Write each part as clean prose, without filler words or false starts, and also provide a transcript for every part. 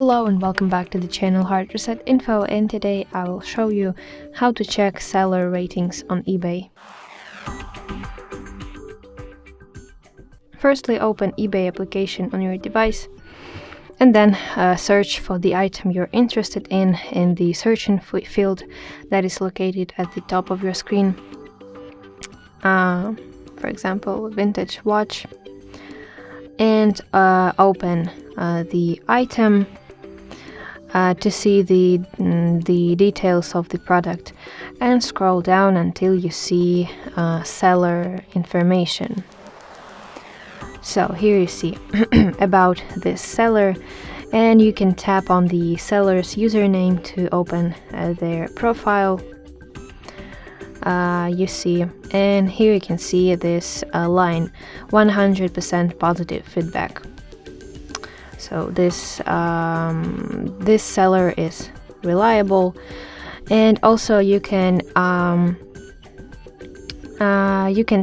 Hello and welcome back to the channel HardReset.Info, and today I will show you how to check seller ratings on eBay. Firstly, open eBay application on your device and then search for the item you're interested in the search field that is located at the top of your screen. For example, vintage watch, and open the item to see the details of the product, and scroll down until you see seller information. So here you see about this seller, and you can tap on the seller's username to open their profile. You see, and here you can see this line, 100% positive feedback. So this seller is reliable, and also you can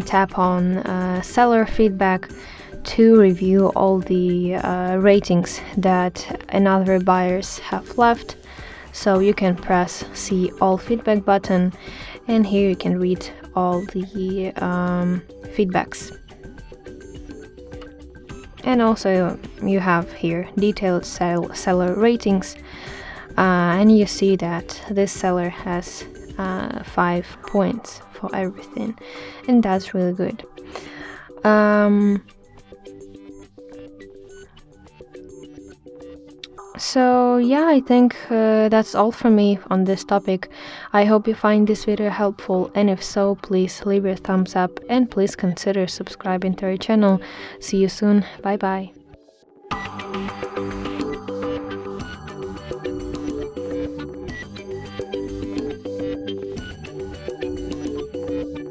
tap on seller feedback to review all the ratings that another buyers have left. So you can press see all feedback button, and here you can read all the feedbacks. And also you have here detailed seller ratings, and you see that this seller has 5 points for everything, and that's really good. So yeah, I think that's all from me on this topic. I hope you find this video helpful, and if so, please leave your thumbs up and please consider subscribing to our channel. See you soon. Bye bye.